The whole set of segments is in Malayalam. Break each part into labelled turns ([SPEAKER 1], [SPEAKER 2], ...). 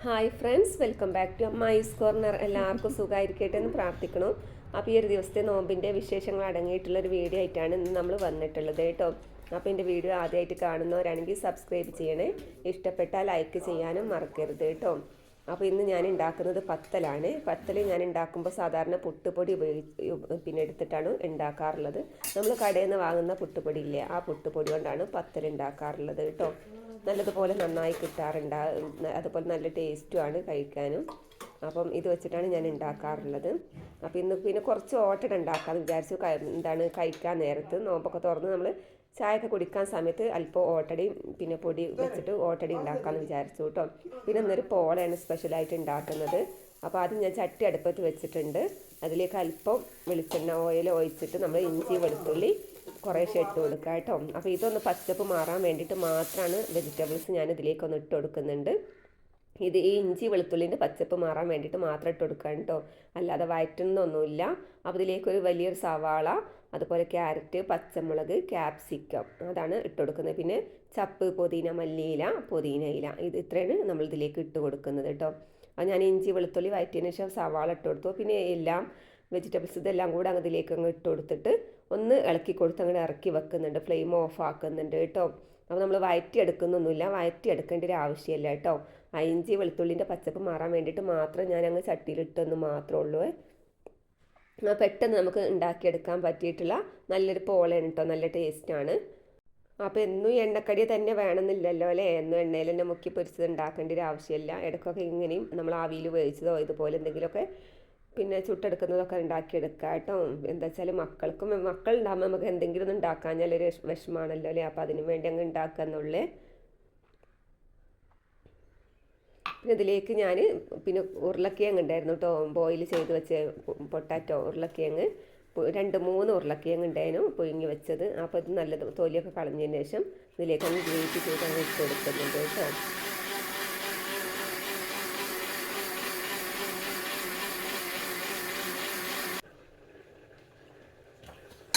[SPEAKER 1] Hi friends, welcome back to അമ്മായിസ് കോർണർ. എല്ലാവർക്കും സുഖമായിരിക്കട്ടെ എന്ന് പ്രാർത്ഥിക്കണം. അപ്പോൾ ഈ ഒരു ദിവസത്തെ നോമ്പിൻ്റെ വിശേഷങ്ങൾ അടങ്ങിയിട്ടുള്ളൊരു വീഡിയോ ആയിട്ടാണ് ഇന്ന് നമ്മൾ വന്നിട്ടുള്ളത് കേട്ടോ. അപ്പോൾ എൻ്റെ വീഡിയോ ആദ്യമായിട്ട് കാണുന്നവരാണെങ്കിൽ സബ്സ്ക്രൈബ് ചെയ്യണേ, ഇഷ്ടപ്പെട്ടാൽ ലൈക്ക് ചെയ്യാനും മറക്കരുത് കേട്ടോ. അപ്പോൾ ഇന്ന് ഞാൻ ഉണ്ടാക്കുന്നത് പത്തലാണ്. പത്തൽ ഞാൻ ഉണ്ടാക്കുമ്പോൾ സാധാരണ പുട്ടുപൊടി പിന്നെ എടുത്തിട്ടാണ് ഉണ്ടാക്കാറുള്ളത്. നമ്മൾ കടയിൽ നിന്ന് വാങ്ങുന്ന പുട്ടുപൊടി ഇല്ലേ, ആ പുട്ടുപൊടി കൊണ്ടാണ് പത്തൽ ഉണ്ടാക്കാറുള്ളത് കേട്ടോ. നല്ലതുപോലെ നന്നായി കിട്ടാറുണ്ട്, അതുപോലെ നല്ല ടേസ്റ്റുമാണ് കഴിക്കാനും. അപ്പം ഇത് വെച്ചിട്ടാണ് ഞാൻ ഉണ്ടാക്കാറുള്ളത്. അപ്പോൾ ഇന്ന് പിന്നെ കുറച്ച് ഓട്ടട ഉണ്ടാക്കാമെന്ന് വിചാരിച്ചു. എന്താണ് കഴിക്കാൻ നേരത്ത് നോമ്പൊക്കെ തുറന്ന് നമ്മൾ ചായയൊക്കെ കുടിക്കാൻ സമയത്ത് അല്പം ഓട്ടടയും പിന്നെ പൊടി വെച്ചിട്ട് ഓട്ടട ഉണ്ടാക്കാമെന്ന് വിചാരിച്ചു കേട്ടോ. പിന്നെ ഇന്നൊരു പോളയാണ് സ്പെഷ്യലായിട്ട് ഉണ്ടാക്കുന്നത്. അപ്പോൾ ആദ്യം ഞാൻ ചട്ടി അടുപ്പത്ത് വെച്ചിട്ടുണ്ട്. അതിലേക്ക് അല്പം വെളിച്ചെണ്ണ ഓയിൽ ഒഴിച്ചിട്ട് നമ്മൾ ഇഞ്ചി വെളുത്തുള്ളി കുറേശ്ശെ ഇട്ട് കൊടുക്കുക കേട്ടോ. അപ്പോൾ ഇതൊന്ന് പച്ചപ്പ് മാറാൻ വേണ്ടിയിട്ട് മാത്രമാണ് വെജിറ്റബിൾസ് ഞാൻ ഇതിലേക്കൊന്ന് ഇട്ട് കൊടുക്കുന്നുണ്ട്. ഈ ഇഞ്ചി വെളുത്തുള്ളിൻ്റെ പച്ചപ്പ് മാറാൻ വേണ്ടിയിട്ട് മാത്രം ഇട്ട് കൊടുക്കുക കേട്ടോ, അല്ലാതെ വയറ്റുന്നൊന്നുമില്ല. അപ്പോൾ ഇതിലേക്കൊരു വലിയൊരു സവാള, അതുപോലെ ക്യാരറ്റ്, പച്ചമുളക്, ക്യാപ്സിക്കം അതാണ് ഇട്ട് കൊടുക്കുന്നത്. പിന്നെ ചപ്പ്, പുതിന, മല്ലിയില, പുതിനയില, ഇത്രയാണ് നമ്മൾ ഇതിലേക്ക് ഇട്ട് കൊടുക്കുന്നത് കേട്ടോ. അത് ഞാൻ ഇഞ്ചി വെളുത്തുള്ളി വയറ്റിയതിന് ശേഷം സവാള ഇട്ട് കൊടുത്തു. പിന്നെ എല്ലാം വെജിറ്റബിൾസ് ഇതെല്ലാം കൂടെ അതിലേക്ക് അങ്ങ് ഇട്ട് കൊടുത്തിട്ട് ഒന്ന് ഇളക്കി കൊടുത്ത് അങ്ങനെ ഇറക്കി വെക്കുന്നുണ്ട്. ഫ്ലെയിം ഓഫ് ആക്കുന്നുണ്ട് കേട്ടോ. അപ്പോൾ നമ്മൾ വയറ്റി എടുക്കുന്നൊന്നുമില്ല, വയറ്റി എടുക്കേണ്ട ഒരു ആവശ്യമില്ല കേട്ടോ. ആ ഇഞ്ചി വെളുത്തുള്ളിൻ്റെ പച്ചപ്പ് മാറാൻ വേണ്ടിയിട്ട് മാത്രം ഞാൻ അങ്ങ് ചട്ടിയിലിട്ടെന്ന് മാത്രമേ ഉള്ളൂ. പെട്ടെന്ന് നമുക്ക് ഉണ്ടാക്കിയെടുക്കാൻ പറ്റിയിട്ടുള്ള നല്ലൊരു പോളയാണ് കേട്ടോ, നല്ല ടേസ്റ്റാണ്. അപ്പോൾ എന്നും എണ്ണക്കടി തന്നെ വേണമെന്നില്ലല്ലോ അല്ലേ, എന്നും എണ്ണയിൽ തന്നെ മുക്കി പൊരിച്ചത് ഉണ്ടാക്കേണ്ട ഒരു ആവശ്യമില്ല. ഇടയ്ക്കൊക്കെ ഇങ്ങനെയും നമ്മൾ ആവിയിൽ വേവിച്ചതോ ഇതുപോലെ എന്തെങ്കിലുമൊക്കെ പിന്നെ ചുട്ടെടുക്കുന്നതൊക്കെ ഉണ്ടാക്കിയെടുക്കുക കേട്ടോ. എന്താ വെച്ചാൽ മക്കളുണ്ടാകുമ്പോൾ നമുക്ക് എന്തെങ്കിലും ഒന്ന് ഉണ്ടാക്കാഞ്ഞാലൊരു വിഷമാണല്ലോ അല്ലേ. അപ്പോൾ അതിന് വേണ്ടി അങ്ങ് ഉണ്ടാക്കുക എന്നുള്ളേ. പിന്നെ ഇതിലേക്ക് ഞാൻ പിന്നെ ഉരുളക്കിഴങ്ങ് ഉണ്ടായിരുന്നു കേട്ടോ, ബോയിൽ ചെയ്ത് വെച്ച പൊട്ടാറ്റോ ഉരുളക്കിഴങ്ങ് 2-3 ഉരുളക്കിഴങ്ങ് ഉണ്ടായിരുന്നു പുഴുങ്ങി വെച്ചത്. അപ്പോൾ ഇത് നല്ലത് തൊലിയൊക്കെ കളഞ്ഞതിന് ശേഷം ഇതിലേക്ക് അങ്ങ് ഗ്രേറ്റ് ചെയ്ത് അങ്ങ് ഇട്ട് കൊടുക്കുന്നുണ്ട് കേട്ടോ.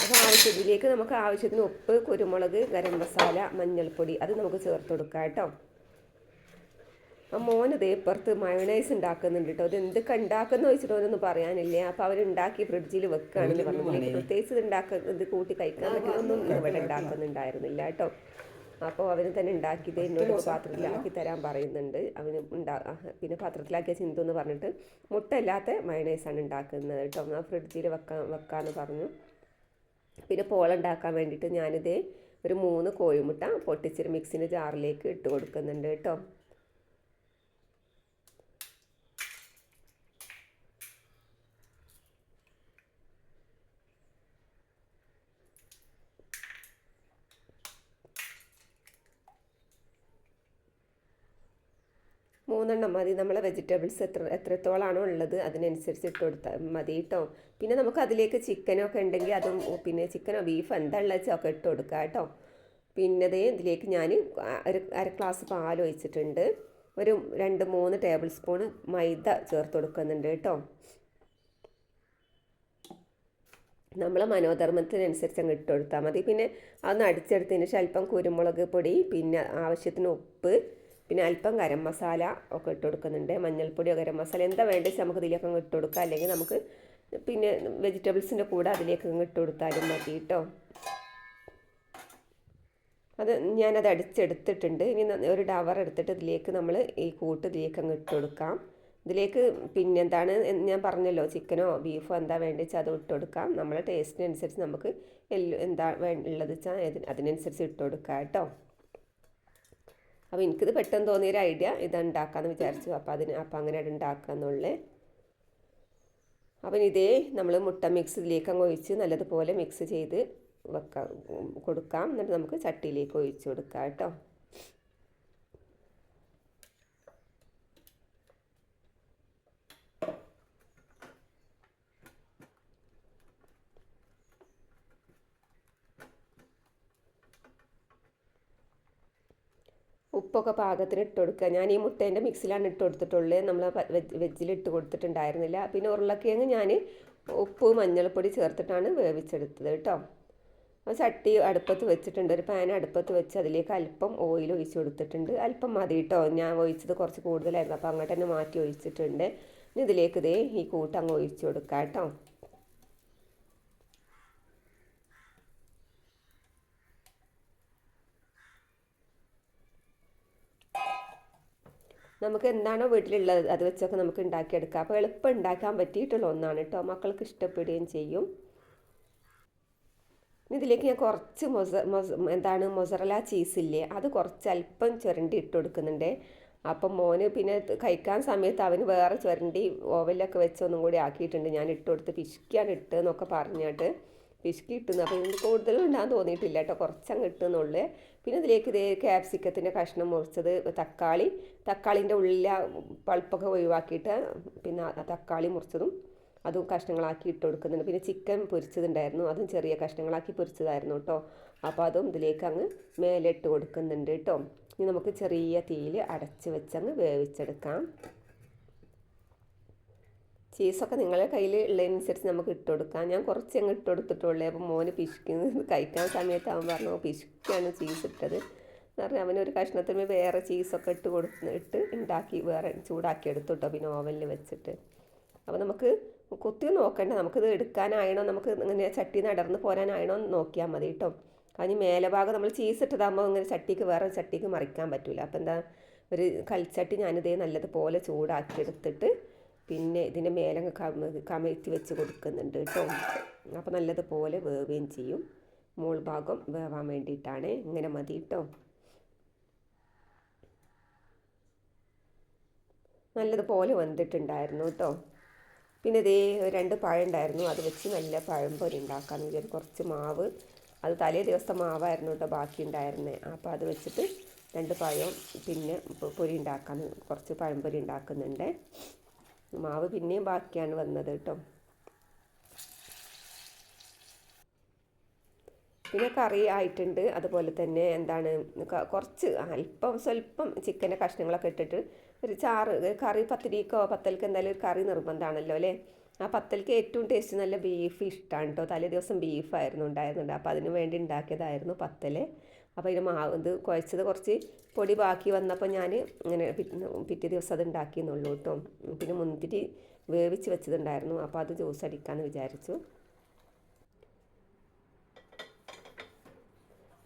[SPEAKER 1] അപ്പോൾ ഇതിലേക്ക് നമുക്ക് ആവശ്യത്തിന് ഉപ്പ്, കുരുമുളക്, ഗരം മസാല, മഞ്ഞൾപ്പൊടി അത് നമുക്ക് ചേർത്ത് കൊടുക്കാം കേട്ടോ. ആ മോന് ഇപ്പുറത്ത് മയോണൈസ് ഉണ്ടാക്കുന്നുണ്ട് കേട്ടോ. അത് എന്തൊക്കെ ഉണ്ടാക്കുന്ന വെച്ചിട്ട് അവനൊന്നും പറയാനില്ല. അപ്പോൾ അവരുണ്ടാക്കി ഫ്രിഡ്ജിൽ വെക്കുകയാണെന്ന് പറഞ്ഞു. പ്രത്യേകിച്ച് ഇത് കൂട്ടി കഴിക്കാൻ പറ്റുന്നൊന്നും ഇവിടെ ഉണ്ടാക്കുന്നുണ്ടായിരുന്നില്ല കേട്ടോ. അപ്പോൾ അവന് തന്നെ ഉണ്ടാക്കിയത് എന്നോട് പാത്രത്തിലാക്കി തരാൻ പറയുന്നുണ്ട്. അവന് പിന്നെ പാത്രത്തിലാക്കിയ ചിന്തു എന്ന് പറഞ്ഞിട്ട് മുട്ട ഇല്ലാത്ത മയോണൈസാണ് ഉണ്ടാക്കുന്നത് കേട്ടോ. ആ ഫ്രിഡ്ജിൽ വെക്കാമെന്ന് പറഞ്ഞു. പിന്നെ പോളുണ്ടാക്കാൻ വേണ്ടിയിട്ട് ഞാനിത് ഒരു 3 കോഴിമുട്ട പൊട്ടിച്ചൊരു മിക്സിൻ്റെ ജാറിലേക്ക് ഇട്ട് കൊടുക്കുന്നുണ്ട് കേട്ടോ. മൂന്നെണ്ണം മതി. നമ്മളെ വെജിറ്റബിൾസ് എത്രത്തോളാണോ ഉള്ളത് അതിനനുസരിച്ച് ഇട്ട് കൊടുത്താൽ മതി കേട്ടോ. പിന്നെ നമുക്ക് അതിലേക്ക് ചിക്കനൊക്കെ ഉണ്ടെങ്കിൽ അതും പിന്നെ ചിക്കനോ ബീഫോ എന്താ ഉള്ളതൊക്കെ ഇട്ട് കൊടുക്കുക കേട്ടോ. പിന്നെ ഇതിലേക്ക് ഞാൻ അര ഗ്ലാസ് പാൽ ഒഴിച്ചിട്ടുണ്ട്. ഒരു 2-3 ടേബിൾ സ്പൂൺ മൈദ ചേർത്ത് കൊടുക്കുന്നുണ്ട് കേട്ടോ. നമ്മളെ മനോധർമ്മത്തിനനുസരിച്ച് അങ്ങ് ഇട്ട് കൊടുത്താൽ മതി. പിന്നെ അതൊന്ന് അടിച്ചെടുത്തതിന് ശേഷം അല്പം കുരുമുളക് പൊടി, പിന്നെ ആവശ്യത്തിന് ഉപ്പ്, പിന്നെ അല്പം ഗരം മസാല ഒക്കെ ഇട്ട് കൊടുക്കുന്നുണ്ട്. മഞ്ഞൾപ്പൊടിയോ ഗരം മസാല എന്താ വേണ്ടത് നമുക്ക് ഇതിലേക്ക് അങ്ങ് ഇട്ട് കൊടുക്കുക. അല്ലെങ്കിൽ നമുക്ക് പിന്നെ വെജിറ്റബിൾസിൻ്റെ കൂടെ അതിലേക്ക് അങ്ങ് ഇട്ട് കൊടുത്താലും മതി കേട്ടോ. ഞാനത് അടിച്ചെടുത്തിട്ടുണ്ട്. ഇനി ഒരു ഡവർ എടുത്തിട്ട് ഇതിലേക്ക് നമ്മൾ ഈ കൂട്ട് ഇതിലേക്ക് അങ്ങ് ഇട്ട് കൊടുക്കാം. ഇതിലേക്ക് പിന്നെ എന്താണ് ഞാൻ പറഞ്ഞല്ലോ, ചിക്കനോ ബീഫോ എന്താ വേണ്ടത് വെച്ചാൽ അത് ഇട്ട് കൊടുക്കാം. നമ്മളെ ടേസ്റ്റിനനുസരിച്ച് നമുക്ക് എന്താ ഉള്ളത് വെച്ചാൽ അതിനനുസരിച്ച് ഇട്ട് കൊടുക്കാം കേട്ടോ. അപ്പോൾ എനിക്കിത് പെട്ടെന്ന് തോന്നിയൊരു ഐഡിയ ഇതുണ്ടാക്കാമെന്ന് വിചാരിച്ചു. അപ്പോൾ അങ്ങനെ ഉണ്ടാക്കാമെന്നുള്ളേ. അപ്പം നമ്മൾ മുട്ട മിക്സ് ഇതിലേക്ക് അങ്ങ് ഒഴിച്ച് നല്ലതുപോലെ മിക്സ് ചെയ്ത് കൊടുക്കാം. എന്നിട്ട് നമുക്ക് ചട്ടിയിലേക്ക് ഒഴിച്ച് കൊടുക്കാം കേട്ടോ. ഉപ്പൊക്കെ പാകത്തിന് ഇട്ട് കൊടുക്കുക. ഞാൻ ഈ മുട്ടേൻ്റെ മിക്സിലാണ് ഇട്ട് കൊടുത്തിട്ടുള്ളത്, നമ്മൾ വെജിൽ ഇട്ട് കൊടുത്തിട്ടുണ്ടായിരുന്നില്ല. പിന്നെ ഉരുളക്കിഴങ്ങ് ഞാൻ ഉപ്പ് മഞ്ഞൾപ്പൊടി ചേർത്തിട്ടാണ് വേവിച്ചെടുത്തത് കേട്ടോ. ചട്ടി അടുപ്പത്ത് വെച്ചിട്ടുണ്ട്, ഒരു പാൻ അടുപ്പത്ത് വെച്ച് അതിലേക്ക് അല്പം ഓയിൽ ഒഴിച്ച് കൊടുത്തിട്ടുണ്ട്. അല്പം മതി കേട്ടോ, ഞാൻ ഒഴിച്ചത് കുറച്ച് കൂടുതലായിരുന്നു, അപ്പോൾ അങ്ങോട്ട് തന്നെ മാറ്റി ഒഴിച്ചിട്ടുണ്ട്. ഇനി ഇതിലേക്ക് ഇതേ ഈ കൂട്ടങ്ങ് ഒഴിച്ച് കൊടുക്കാം കേട്ടോ. നമുക്ക് എന്താണോ വീട്ടിലുള്ളത് അത് വെച്ചൊക്കെ നമുക്ക് ഉണ്ടാക്കിയെടുക്കാം. അപ്പോൾ എളുപ്പം ഉണ്ടാക്കാൻ പറ്റിയിട്ടുള്ള ഒന്നാണ് കേട്ടോ, മക്കൾക്ക് ഇഷ്ടപ്പെടുകയും ചെയ്യും. ഇതിലേക്ക് ഞാൻ കുറച്ച് മൊസറല ചീസില്ലേ, അത് കുറച്ച് അല്പം ചുരണ്ടി ഇട്ട് കൊടുക്കുന്നുണ്ട്. അപ്പം മോന് പിന്നെ കഴിക്കാൻ സമയത്ത് അവന് വേറെ ചുരണ്ടി ഓവനിലൊക്കെ വെച്ച് ഒന്നും കൂടി ആക്കിയിട്ടുണ്ട്. ഞാൻ ഇട്ട് കൊടുത്ത് പിശുക്കിയാണ് ഇട്ടെന്നൊക്കെ പറഞ്ഞിട്ട് പിശുക്കി ഇട്ടുന്നു. അപ്പോൾ ഇതിന് കൂടുതലും ഉണ്ടാകാൻ തോന്നിയിട്ടില്ല കേട്ടോ, കുറച്ചങ്ങ് ഇട്ടുന്നുള്ളൂ. പിന്നെ ഇതിലേക്ക് ഇതേ ക്യാപ്സിക്കത്തിൻ്റെ കഷ്ണം മുറിച്ചത്, തക്കാളിൻ്റെ ഉള്ളിലെ പൾപ്പൊക്കെ ഒഴിവാക്കിയിട്ട് പിന്നെ തക്കാളി മുറിച്ചതും അതും കഷ്ണങ്ങളാക്കി ഇട്ട് കൊടുക്കുന്നുണ്ട്. പിന്നെ ചിക്കൻ പൊരിച്ചതുണ്ടായിരുന്നു, അതും ചെറിയ കഷ്ണങ്ങളാക്കി പൊരിച്ചതായിരുന്നു കേട്ടോ. അപ്പോൾ അതും ഇതിലേക്ക് അങ്ങ് മേലെ ഇട്ട് കൊടുക്കുന്നുണ്ട് കേട്ടോ. ഇനി നമുക്ക് ചെറിയ തീയിൽ അടച്ച് വെച്ചങ്ങ് വേവിച്ചെടുക്കാം. ചീസൊക്കെ നിങ്ങളുടെ കയ്യിൽ ഉള്ളതിനനുസരിച്ച് നമുക്ക് ഇട്ട് കൊടുക്കാം. ഞാൻ കുറച്ച് അങ്ങ് ഇട്ട് കൊടുത്തിട്ടുള്ളൂ. അപ്പോൾ മോന് പിശുക്കുന്നത് കഴിക്കാൻ സമയത്ത് അവൻ പറഞ്ഞു പിശുക്കാണ് ചീസ് ഇട്ടത് എന്ന് പറഞ്ഞാൽ അവനൊരു കഷ്ണത്തിന് വേറെ ചീസൊക്കെ ഇട്ട് ഉണ്ടാക്കി വേറെ ചൂടാക്കി എടുത്തു കേട്ടോ, പിന്നെ ഓവനിൽ വെച്ചിട്ട്. അപ്പോൾ നമുക്ക് കുത്തി നോക്കണ്ട, നമുക്കിത് എടുക്കാനായണോ, നമുക്ക് ഇങ്ങനെ ചട്ടി നടർന്ന് പോരാനായണോ എന്ന് നോക്കിയാൽ മതി കേട്ടോ. അതിന് മേലെ ഭാഗം നമ്മൾ ചീസ് ഇട്ടതാകുമ്പോൾ ഇങ്ങനെ ചട്ടിക്ക് വേറെ ചട്ടിക്ക് മറിക്കാൻ പറ്റില്ല. അപ്പോൾ എന്താ, ഒരു കൽച്ചട്ടി ഞാനിതേ നല്ലതുപോലെ ചൂടാക്കി എടുത്തിട്ട് പിന്നെ ഇതിൻ്റെ മേലെ കമഴ്ത്തി വെച്ച് കൊടുക്കുന്നുണ്ട് കേട്ടോ. അപ്പോൾ നല്ലതുപോലെ വേവുകയും ചെയ്യും. മോൾ ഭാഗം വേവാൻ വേണ്ടിയിട്ടാണ്, ഇങ്ങനെ മതി കേട്ടോ. നല്ലതുപോലെ വെന്തിട്ടുണ്ടായിരുന്നു കേട്ടോ. പിന്നെ ഇതേ 2 പഴം ഉണ്ടായിരുന്നു, അത് വെച്ച് നല്ല പഴംപൊരി ഉണ്ടാക്കാമെന്ന് വിചാരിച്ചു. കുറച്ച് മാവ്, അത് തലേ ദിവസത്തെ മാവായിരുന്നു കേട്ടോ ബാക്കി ഉണ്ടായിരുന്നത്. അപ്പോൾ അത് വെച്ചിട്ട് 2 പഴം പിന്നെ പൊരി ഉണ്ടാക്കാൻ കുറച്ച് പഴംപൊരി ഉണ്ടാക്കുന്നുണ്ട്. മാവ് പിന്നെയും ബാക്കിയാണ് വന്നത് കേട്ടോ. പിന്നെ കറി ആയിട്ടുണ്ട്. അതുപോലെ തന്നെ കുറച്ച് സ്വല്പം ചിക്കൻ്റെ കഷ്ണങ്ങളൊക്കെ ഇട്ടിട്ട് ഒരു ചാറ്, കറി പത്തിരിക്കോ പത്തൽക്ക് എന്തായാലും ഒരു കറി നിർബന്ധമാണല്ലോ അല്ലേ. ആ പത്തൽക്ക് ഏറ്റവും ടേസ്റ്റ് നല്ല ബീഫ് ഇഷ്ടമാണ് കേട്ടോ. തലേ ദിവസം ബീഫായിരുന്നു ഉണ്ടായിരുന്നുണ്ട്, അപ്പോൾ അതിന് വേണ്ടി ഉണ്ടാക്കിയതായിരുന്നു പത്തൽ. അപ്പോൾ ഇതിന് മാവ് ഇത് കുഴച്ചത് കുറച്ച് പൊടി ബാക്കി വന്നപ്പോൾ ഞാൻ ഇങ്ങനെ പിറ്റേ ദിവസം അത് ഉണ്ടാക്കിയെന്നുള്ളൂ കേട്ടോ. പിന്നെ മുന്തിരി വേവിച്ച് വെച്ചതുണ്ടായിരുന്നു, അപ്പോൾ അത് ജ്യൂസ് അടിക്കാമെന്ന് വിചാരിച്ചു.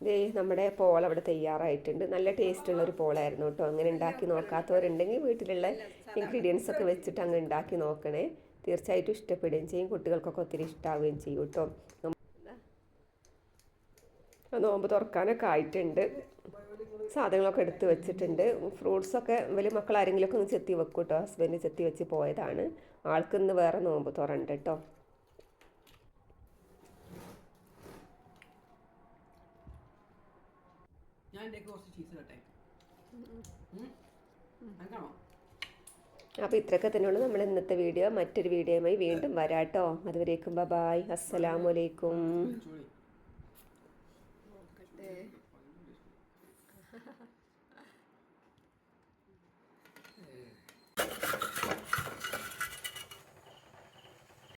[SPEAKER 1] ഇതേ നമ്മുടെ പോൾ അവിടെ തയ്യാറായിട്ടുണ്ട്. നല്ല ടേസ്റ്റുള്ളൊരു പോളായിരുന്നു കേട്ടോ. അങ്ങനെ ഉണ്ടാക്കി നോക്കാത്തവരുണ്ടെങ്കിൽ വീട്ടിലുള്ള ഇൻഗ്രീഡിയൻസ് ഒക്കെ വെച്ചിട്ട് അങ്ങ് ഉണ്ടാക്കി നോക്കണേ. തീർച്ചയായിട്ടും ഇഷ്ടപ്പെടുകയും ചെയ്യും, കുട്ടികൾക്കൊക്കെ ഒത്തിരി ഇഷ്ടമാവുകയും ചെയ്യും കേട്ടോ. നോമ്പ് തുറക്കാനൊക്കെ ആയിട്ടുണ്ട്. സാധനങ്ങളൊക്കെ എടുത്ത് വെച്ചിട്ടുണ്ട്. ഫ്രൂട്ട്സൊക്കെ വലിയ മക്കൾ ആരെങ്കിലുമൊക്കെ ഒന്ന് ചെത്തി വെക്കും കേട്ടോ. ഹസ്ബൻഡ് ചെത്തി വെച്ച് പോയതാണ്. ആൾക്കിന്ന് വേറെ നോമ്പ് തുറണ്ട് കേട്ടോ. അപ്പോൾ ഇത്രയൊക്കെ തന്നെയുള്ളൂ നമ്മൾ ഇന്നത്തെ വീഡിയോ. മറ്റൊരു വീഡിയോയുമായി വീണ്ടും വരാം കേട്ടോ. അതുവരേക്കും ബൈ, അസ്സലാമു അലൈക്കും.